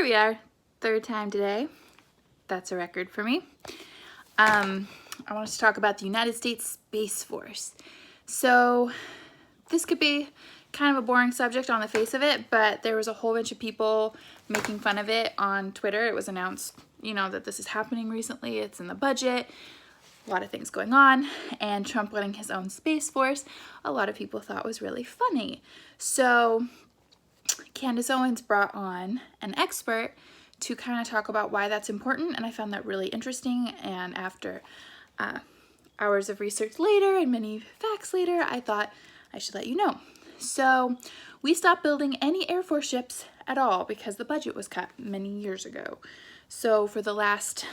we are, third time today. That's a record for me. I want to talk about the United States Space Force. So this could be kind of a boring subject on the face of it, but there was a whole bunch of people making fun of it on Twitter. It was announced, that this is happening recently. It's in the budget. A lot of things going on, and Trump running his own Space Force, a lot of people thought was really funny. So Candace Owens brought on an expert to kind of talk about why that's important, and I found that really interesting. And after hours of research later and many facts later, I thought I should let you know. So we stopped building any Air Force ships at all because the budget was cut many years ago. So for the last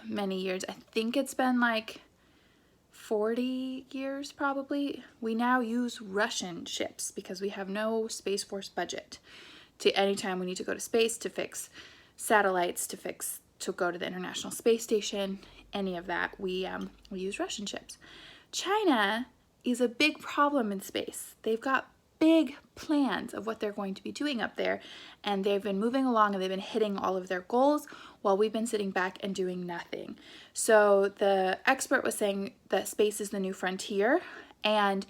many years, I think it's been like 40 years probably, we now use Russian ships because we have no Space Force budget. To anytime we need to go to space, to fix satellites, to go to the International Space Station, any of that, we use Russian ships. China is a big problem in space. They've got big plans of what they're going to be doing up there, and they've been moving along and they've been hitting all of their goals while we've been sitting back and doing nothing. So the expert was saying that space is the new frontier, and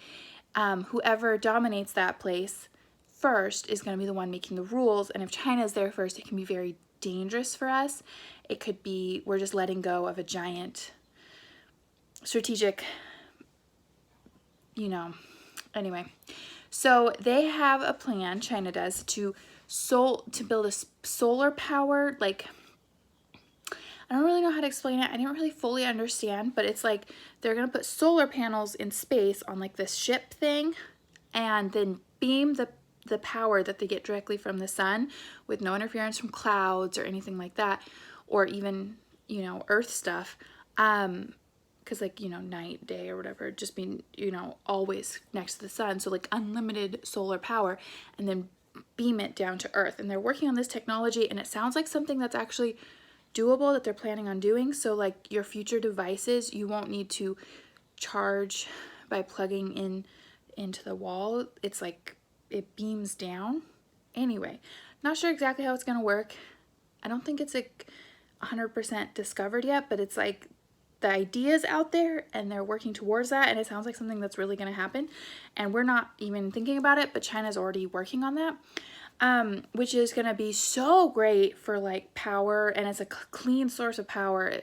whoever dominates that place first is going to be the one making the rules. And if China is there first, it can be very dangerous for us. It could be we're just letting go of a giant strategic, anyway. So they have a plan, China does, to build a solar powered, like, I don't really know how to explain it. I didn't really fully understand, but it's like they're going to put solar panels in space on like this ship thing and then beam the power that they get directly from the sun with no interference from clouds or anything like that, or even, Earth stuff. Because night, day, or whatever, just being, always next to the sun. So like unlimited solar power, and then beam it down to Earth. And they're working on this technology, and it sounds like something that's actually doable that they're planning on doing. So like your future devices, you won't need to charge by plugging into the wall. It's like it beams down. Anyway, not sure exactly how it's going to work. I don't think it's like 100% discovered yet, but it's like the idea's out there and they're working towards that, and it sounds like something that's really going to happen. And we're not even thinking about it, but China's already working on that, which is going to be so great for like power, and it's a clean source of power,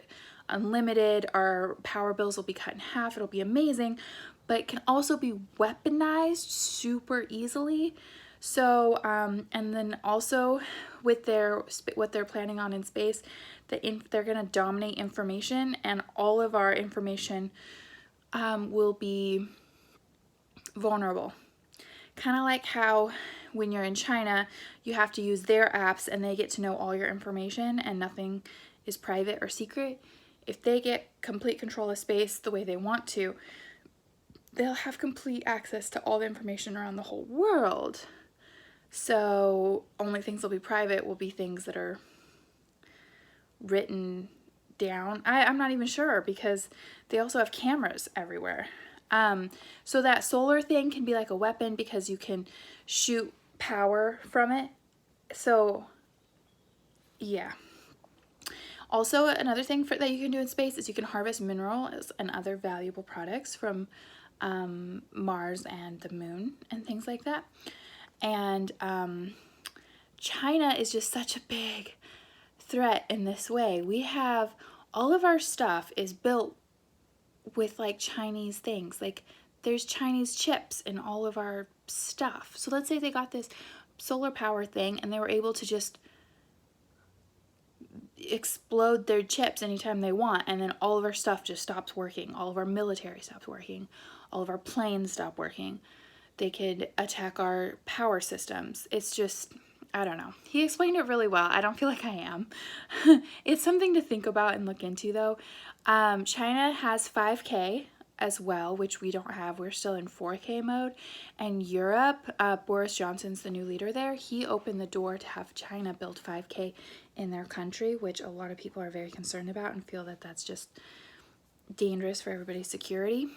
unlimited. Our power bills will be cut in half. It'll be amazing, but it can also be weaponized super easily. So, and then also with what they're planning on in space, they're going to dominate information, and all of our information will be vulnerable. Kind of like how when you're in China, you have to use their apps and they get to know all your information and nothing is private or secret. If they get complete control of space the way they want to, they'll have complete access to all the information around the whole world. So only things that'll be private will be things that are written down. I'm not even sure, because they also have cameras everywhere. So that solar thing can be like a weapon because you can shoot power from it. So yeah. Also, another thing that you can do in space is you can harvest minerals and other valuable products from Mars and the moon and things like that. And China is just such a big threat in this way. We have all of our stuff is built with like Chinese things. Like there's Chinese chips in all of our stuff. So let's say they got this solar power thing and they were able to just explode their chips anytime they want, and then all of our stuff just stops working. All of our military stops working. All of our planes stop working. They could attack our power systems. It's just, I don't know. He explained it really well. I don't feel like I am. It's something to think about and look into, though. China has 5K as well, which we don't have. We're still in 4K mode. And Europe, Boris Johnson's the new leader there. He opened the door to have China build 5K in their country, which a lot of people are very concerned about and feel that that's just dangerous for everybody's security.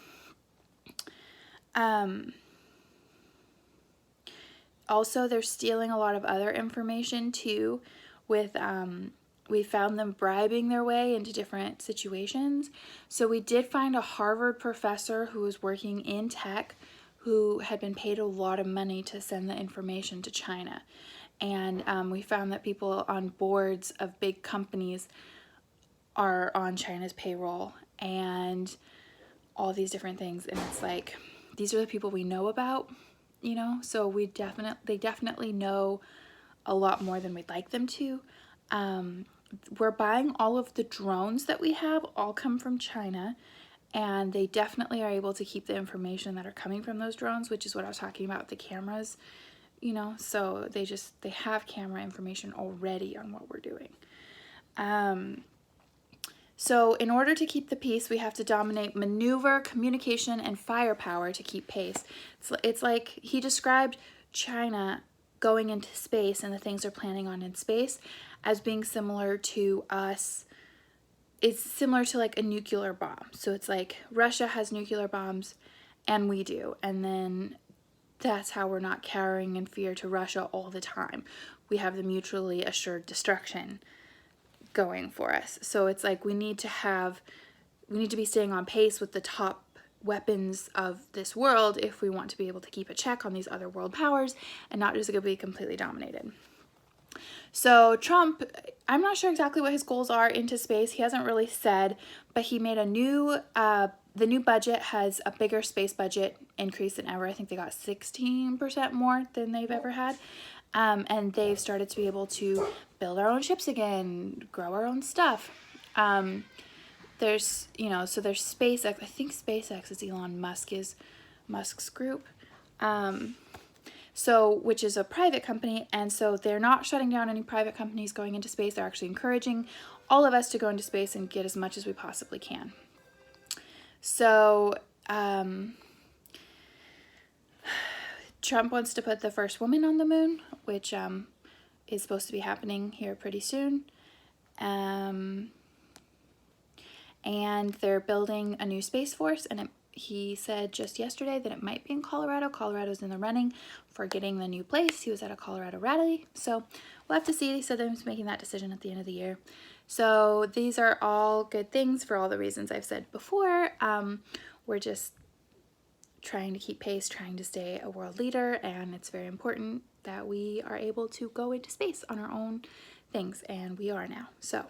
Also, they're stealing a lot of other information too with we found them bribing their way into different situations. So we did find a Harvard professor who was working in tech who had been paid a lot of money to send the information to China. And we found that people on boards of big companies are on China's payroll and all these different things. And it's like, these are the people we know about, you know? So they definitely know a lot more than we'd like them to. We're buying all of the drones that we have all come from China, and they definitely are able to keep the information that are coming from those drones, which is what I was talking about with the cameras, you know, so they have camera information already on what we're doing. So in order to keep the peace, we have to dominate maneuver, communication, and firepower to keep pace. It's like he described China going into space and the things they're planning on in space as being similar to us. It's similar to like a nuclear bomb. So it's like Russia has nuclear bombs and we do. And then that's how we're not cowering in fear to Russia all the time. We have the mutually assured destruction going for us. So it's like we need to be staying on pace with the top weapons of this world if we want to be able to keep a check on these other world powers and not just go be completely dominated. So Trump, I'm not sure exactly what his goals are into space. He hasn't really said, but he made the new budget has a bigger space budget increase than ever. I think they got 16% more than they've ever had. And they've started to be able to build our own ships again, grow our own stuff. There's, you know, so there's SpaceX. I think SpaceX is Elon Musk's group. So, which is a private company, and so they're not shutting down any private companies going into space. They're actually encouraging all of us to go into space and get as much as we possibly can. So, Trump wants to put the first woman on the moon, which is supposed to be happening here pretty soon. And they're building a new Space Force, and he said just yesterday that it might be in Colorado. Colorado's in the running for getting the new place. He was at a Colorado rally, so we'll have to see. He said that he's making that decision at the end of the year. So these are all good things for all the reasons I've said before. We're just trying to keep pace, trying to stay a world leader, and it's very important that we are able to go into space on our own things, and we are now. So